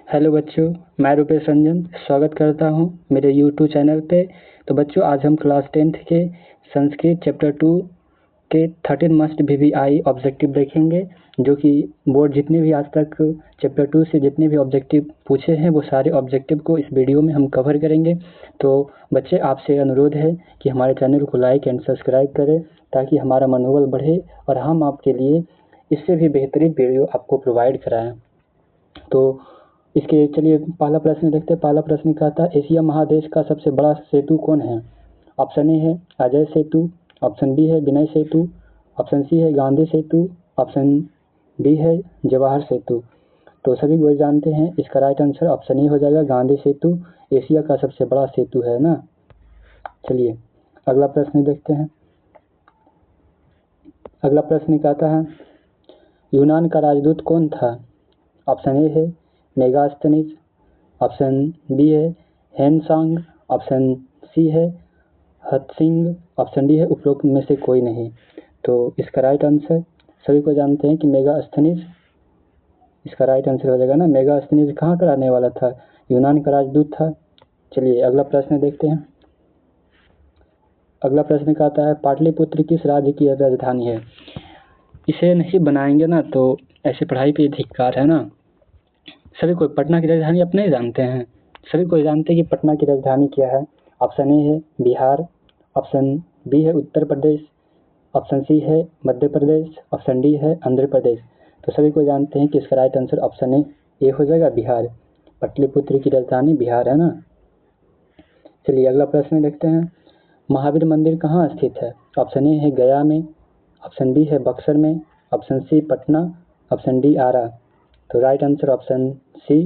Hello बच्चों, मैं रुपेश रंजन स्वागत करता हूं मेरे यूट्यूब चैनल पे। तो बच्चों, आज हम क्लास 10th के संस्कृत चैप्टर 2 के 13 मस्ट वीवीआई ऑब्जेक्टिव देखेंगे, जो कि बोर्ड जितने भी आज तक चैप्टर 2 से जितने भी ऑब्जेक्टिव पूछे हैं वो सारे ऑब्जेक्टिव को इस वीडियो में हम कवर करेंगे। तो बच्चे, आपसे अनुरोध है कि हमारे चैनल को लाइक एंड सब्सक्राइब करें ताकि हमारा मनोबल बढ़े और हम आपके लिए इससे भी बेहतरीन वीडियो आपको प्रोवाइड कराएं। तो इसके चलिए पहला प्रश्न देखते हैं। पहला प्रश्न कहता है, एशिया महादेश का सबसे बड़ा सेतु कौन है? ऑप्शन ए है अजय सेतु, ऑप्शन बी है विनय सेतु, ऑप्शन सी है गांधी सेतु, ऑप्शन डी है जवाहर सेतु। तो सभी लोग जानते हैं इसका राइट आंसर ऑप्शन ए हो जाएगा, गांधी सेतु एशिया का सबसे बड़ा सेतु है ना। चलिए अगला प्रश्न देखते हैं। अगला प्रश्न कहता है, यूनान का राजदूत कौन था? ऑप्शन ए है मेगास्थनीज, ऑप्शन बी है हेनसांग, ऑप्शन सी है हत्सिंग, ऑप्शन डी है उपरोक्त में से कोई नहीं। तो इसका राइट आंसर सभी को जानते हैं कि मेगास्थनीज इसका राइट आंसर हो जाएगा ना। मेगास्थनीज कहाँ का रहने वाला था? यूनान का राजदूत था। चलिए अगला प्रश्न देखते हैं। अगला प्रश्न कहता है, पाटलिपुत्र किस राज्य की राजधानी है? इसे नहीं बनाएंगे ना तो ऐसे पढ़ाई पे धिक्कार है ना। सभी को पटना की राजधानी अपने ही जानते हैं, सभी को जानते हैं कि पटना की राजधानी क्या है। ऑप्शन ए है बिहार, ऑप्शन बी है उत्तर प्रदेश, ऑप्शन सी है मध्य प्रदेश, ऑप्शन डी है आंध्र प्रदेश। तो सभी को जानते हैं कि इसका राइट आंसर ऑप्शन ए हो जाएगा, बिहार। पाटलिपुत्र की राजधानी बिहार है ना। चलिए अगला प्रश्न देखते हैं। महावीर मंदिर कहाँ स्थित है? ऑप्शन ए है गया में, ऑप्शन बी है बक्सर में, option C Patna, option D Arrah. तो right answer option C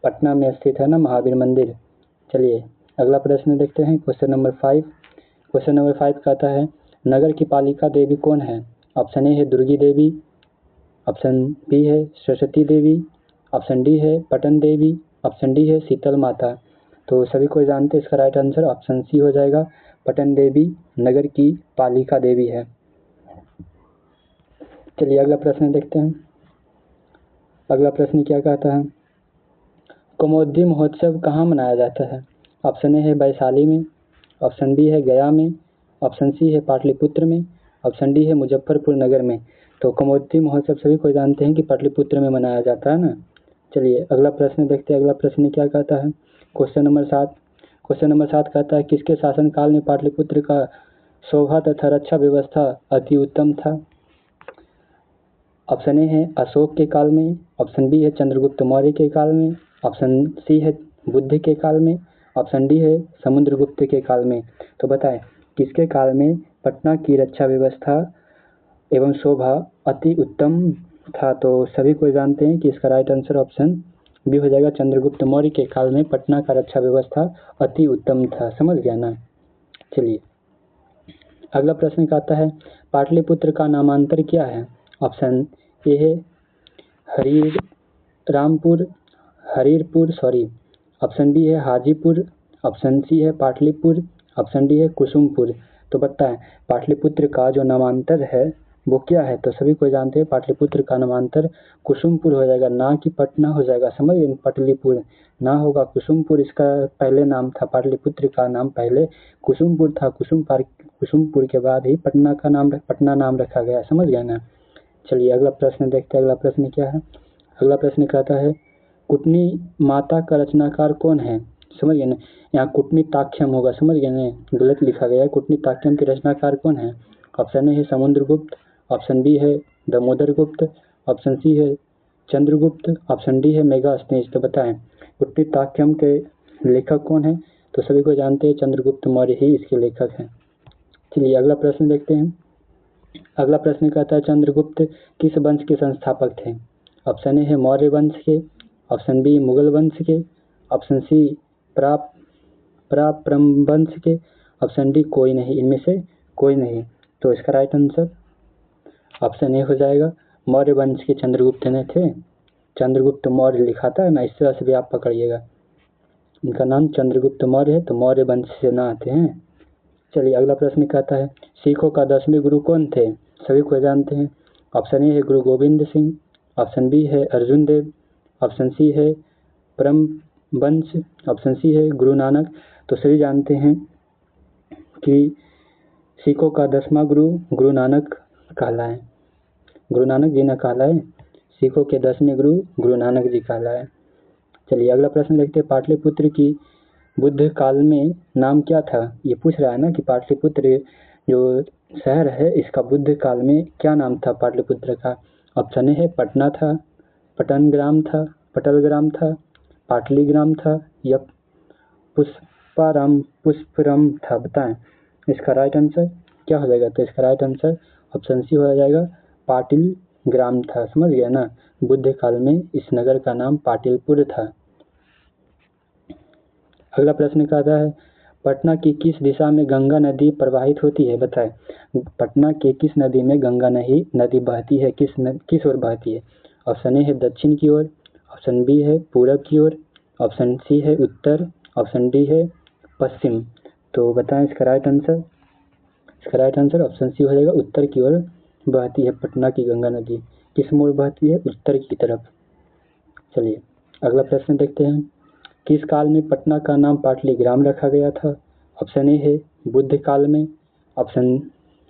Patna में स्थित है ना महावीर मंदिर। चलिए अगला प्रश्न देखते हैं। Question number 5। क्वेश्चन नंबर 5 कहता है, नगर की पालिका देवी कौन है? ऑप्शन ए है दुर्गी देवी, ऑप्शन बी है सरस्वती देवी, ऑप्शन डी है पटन देवी, ऑप्शन डी है शीतल माता। तो सभी को जानते हैं इसका राइट आंसर ऑप्शन सी हो जाएगा, पटन देवी नगर की पालिका देवी है। चलिए अगला प्रश्न देखते हैं। अगला प्रश्न क्या कहता है, कौमुदी महोत्सव कहाँ मनाया जाता है? ऑप्शन ए है वैशाली में, ऑप्शन बी है गया में, ऑप्शन सी है पाटलिपुत्र में, ऑप्शन डी है मुजफ्फरपुर नगर में। तो कौमुदी महोत्सव सभी को जानते हैं कि पाटलिपुत्र में मनाया जाता है ना। चलिए अगला प्रश्न देखते हैं। अगला प्रश्न क्या कहता है, क्वेश्चन नंबर 7। क्वेश्चन नंबर 7 कहता है, किसके शासनकाल में पाटलिपुत्र का शोभा तथा रक्षा व्यवस्था अति उत्तम था? ऑप्शन ए है अशोक के काल में, ऑप्शन बी है चंद्रगुप्त मौर्य के काल में, ऑप्शन सी है बुद्ध के काल में, ऑप्शन डी है समुद्रगुप्त के काल में। तो बताएं किसके काल में पटना की रक्षा व्यवस्था एवं शोभा अति उत्तम था? तो सभी को जानते हैं कि इसका राइट आंसर ऑप्शन बी हो जाएगा, चंद्रगुप्त मौर्य के काल में पटना का रक्षा व्यवस्था अति उत्तम था। समझ गया ना। चलिए अगला प्रश्न कहता है, पाटलिपुत्र का नामांतर क्या है? ऑप्शन ए है हरीरपुर, ऑप्शन बी है हाजीपुर, ऑप्शन सी है पाटलिपुर, ऑप्शन डी है कुसुमपुर। तो बताएं पाटलिपुत्र का जो नामांतर है वो क्या है? तो सभी को जानते हैं पाटलिपुत्र का नामांतर कुसुमपुर हो जाएगा, ना कि पटना हो जाएगा। समझ गए, पाटलिपुर ना होगा, कुसुमपुर इसका पहले नाम था। पाटलिपुत्र का नाम पहले कुसुमपुर था, कुसुमपुर के बाद ही पटना नाम रखा गया। समझ गया ना। चलिए अगला प्रश्न देखते हैं। अगला प्रश्न क्या है? अगला प्रश्न कहता है, कुटनी माता का रचनाकार कौन है? समझ गए ना, यहाँ कुटनी ताक्ष्यम होगा। समझ गए ना, गलत लिखा गया है। कुटनी ताक्ष्यम के रचनाकार कौन है? ऑप्शन ए है समुद्रगुप्त, ऑप्शन बी है दामोदर गुप्त, ऑप्शन सी है चंद्रगुप्त, ऑप्शन डी है मेगास्थनीज। तो बताएं कुटनी ताक्ष्यम के लेखक कौन है? तो सभी को जानते हैं चंद्रगुप्त मौर्य ही इसके लेखक हैं। चलिए अगला प्रश्न देखते हैं। अगला प्रश्न कहता है, चंद्रगुप्त किस वंश के संस्थापक थे? ऑप्शन ए है मौर्य वंश के, ऑप्शन बी मुगल वंश के, ऑप्शन सी पराक्रम वंश के, ऑप्शन डी कोई नहीं, इनमें से कोई नहीं। तो इसका राइट आंसर ऑप्शन ए हो जाएगा, मौर्य वंश के चंद्रगुप्त ने थे। चंद्रगुप्त मौर्य लिखा था ना, इस तरह से भी आप पकड़िएगा। इनका नाम चंद्रगुप्त मौर्य है, तो मौर्य वंश से ना आते हैं। चलिए अगला प्रश्न कहता है, सिखों का 10वें गुरु कौन थे? सभी को जानते हैं। ऑप्शन ए है गुरु गोविंद सिंह, ऑप्शन बी है अर्जुन देव, ऑप्शन सी है परमवंश। ऑप्शन सी है गुरु नानक। तो सभी जानते हैं कि सिखों का 10वां गुरु गुरु नानक कहलाए, गुरु नानक जी ने कहलाए। सिखों के 10वें गुरु गुरु नानक जी कहलाए। चलिए अगला प्रश्न देखते हैं। पाटलिपुत्र की बुद्ध काल में नाम क्या था? ये पूछ रहा है ना कि पाटलिपुत्र जो शहर है इसका बुद्ध काल में क्या नाम था पाटलिपुत्र का। ऑप्शन ए है पटना था, पटनग्राम था, पटलग्राम था, पाटलीग्राम था या पुष्परम था। बताएं इसका राइट आंसर क्या हो जाएगा। तो इसका राइट आंसर ऑप्शन सी हो जाएगा पाटिल ग्राम था। समझ गया ना, बुद्ध काल में इस नगर का नाम पाटिलपुर था। अगला प्रश्न कहता है पटना की किस दिशा में गंगा नदी प्रवाहित होती है। बताएं पटना के किस नदी में गंगा नदी बहती है, किस ओर बहती है। ऑप्शन ए है दक्षिण की ओर, ऑप्शन बी है पूरब की ओर, ऑप्शन सी है उत्तर, ऑप्शन डी है पश्चिम। तो बताएं इसका राइट आंसर। इसका राइट आंसर ऑप्शन सी हो जाएगा उत्तर की ओर बहती है पटना की गंगा नदी। किस मोड़ बहती है? उत्तर की तरफ। चलिए अगला प्रश्न देखते हैं। किस काल में पटना का नाम पाटलीग्राम रखा गया था। ऑप्शन ए है बुद्ध काल में, ऑप्शन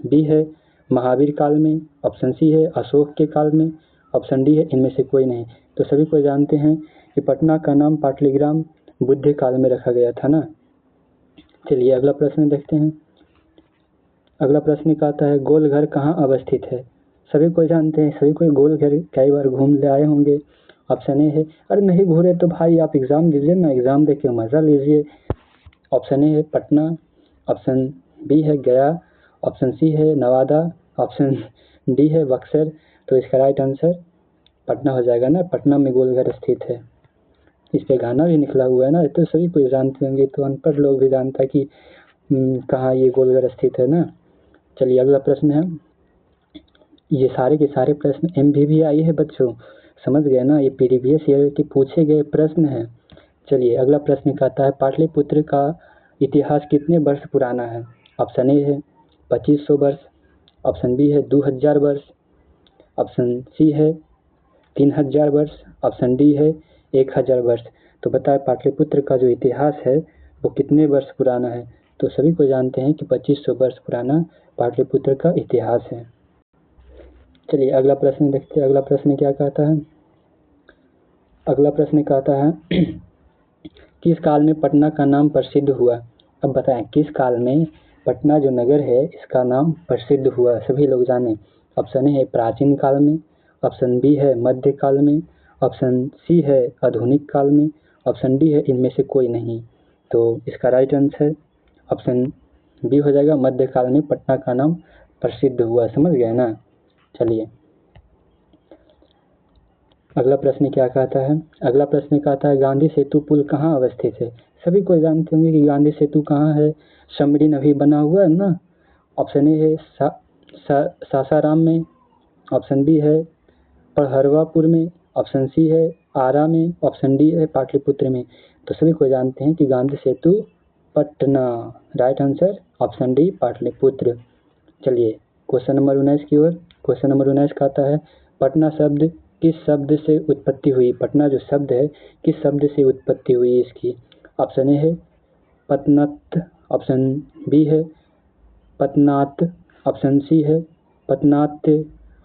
बी है महावीर काल में, ऑप्शन सी है अशोक के काल में, ऑप्शन डी है इनमें से कोई नहीं। तो सभी को जानते हैं कि पटना का नाम पाटलीग्राम बुद्ध काल में रखा गया था ना। चलिए अगला प्रश्न देखते हैं। अगला प्रश्न कहता है गोलघर कहाँ अवस्थित है। सभी को जानते हैं, सभी कोई गोलघर कई बार घूम ले आए होंगे। ऑप्शन ए है, अरे नहीं घूरे तो भाई आप एग्जाम दीजिए ना, एग्जाम देके मजा लीजिए। ऑप्शन ए है पटना, ऑप्शन बी है गया, ऑप्शन सी है नवादा, ऑप्शन डी है बक्सर। तो इसका राइट आंसर पटना हो जाएगा ना, पटना में गोलघर स्थित है। इस पे गाना भी निकला हुआ है ना, तो सभी कोई जानते होंगे, तो अनपढ़ लोग भी जानता है कि कहाँ ये गोलघर स्थित है ना। चलिए अगला प्रश्न है। ये सारे के सारे प्रश्न MBBI है बच्चों, समझ गए ना, ये प्रीवियस ईयर के पूछे गए प्रश्न हैं। चलिए अगला प्रश्न कहता है पाटलिपुत्र का इतिहास कितने वर्ष पुराना है। ऑप्शन ए है 2500 वर्ष, ऑप्शन बी है 2000 वर्ष, ऑप्शन सी है 3000 वर्ष, ऑप्शन डी है 1000 वर्ष। तो बताए पाटलिपुत्र का जो इतिहास है वो कितने वर्ष पुराना है। तो सभी को जानते हैं कि 2500 वर्ष पुराना पाटलिपुत्र का इतिहास है। चलिए अगला प्रश्न देखते हैं। अगला प्रश्न क्या कहता है। अगला प्रश्न कहता है किस काल में पटना का नाम प्रसिद्ध हुआ। अब बताएं किस काल में पटना जो नगर है इसका नाम प्रसिद्ध हुआ, सभी लोग जाने। ऑप्शन ए है प्राचीन काल में, ऑप्शन बी है मध्य काल में, ऑप्शन सी है आधुनिक काल में, ऑप्शन डी है इनमें से कोई नहीं। तो इसका राइट आंसर ऑप्शन बी हो जाएगा, मध्य काल में पटना का नाम प्रसिद्ध हुआ। समझ गए ना। चलिए अगला प्रश्न क्या कहता है। अगला प्रश्न कहता है गांधी सेतु पुल कहाँ अवस्थित है। सभी को जानते होंगे कि गांधी सेतु कहाँ है, समरीन अभी बना हुआ है ना। ऑप्शन ए है सासाराम में, ऑप्शन बी है पहरवापुर में, ऑप्शन सी है आरा में, ऑप्शन डी है पाटलिपुत्र में। तो सभी को जानते हैं कि Gandhi Setu Patna. Right answer option D Pataliputra. चलिए क्वेश्चन नंबर 19 की ओर। क्वेश्चन नंबर 19 कहता है पटना शब्द किस शब्द से उत्पत्ति हुई। पटना जो शब्द है किस शब्द से उत्पत्ति हुई इसकी। ऑप्शन ए है पतनत, ऑप्शन बी है पतनात, ऑप्शन सी है पतनात,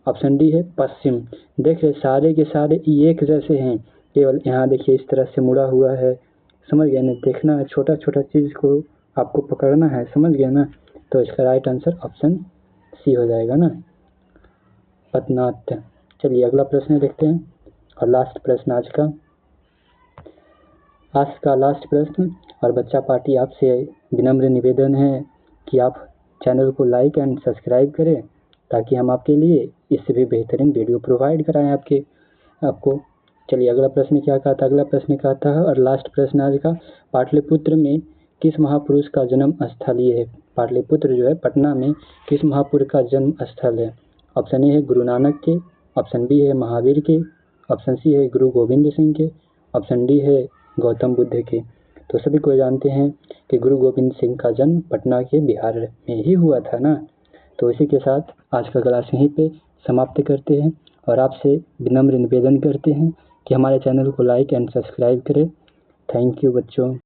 ऑप्शन डी है पश्चिम। देखिए सारे के सारे एक जैसे हैं, केवल यहाँ देखिए इस तरह से मुड़ा हुआ है। समझ गया ना, देखना है छोटा छोटा चीज़ को आपको पकड़ना है। समझ गया ना। तो इसका राइट आंसर ऑप्शन सी हो जाएगा ना, पतनात। चलिए अगला प्रश्न देखते हैं और लास्ट प्रश्न आज का लास्ट प्रश्न। और बच्चा पार्टी आपसे विनम्र निवेदन है कि आप चैनल को लाइक एंड सब्सक्राइब करें ताकि हम आपके लिए इससे भी बेहतरीन वीडियो प्रोवाइड कराएं आपको। चलिए अगला प्रश्न क्या कहता है। अगला प्रश्न कहता है और लास्ट प्रश्न आज का, पाटलिपुत्र में किस महापुरुष का जन्म स्थल ये है। पाटलिपुत्र जो है पटना में किस महापुरुष का जन्म स्थल है। ऑप्शन ए है गुरु नानक के, ऑप्शन बी है महावीर के, ऑप्शन सी है गुरु गोविंद सिंह के, ऑप्शन डी है गौतम बुद्ध के। तो सभी को जानते हैं कि गुरु गोविंद सिंह का जन्म पटना के बिहार में ही हुआ था ना। तो इसी के साथ आज का क्लास यहीं पे समाप्त करते हैं और आपसे विनम्र निवेदन करते हैं कि हमारे चैनल को लाइक एंड सब्सक्राइब करें। थैंक यू बच्चों।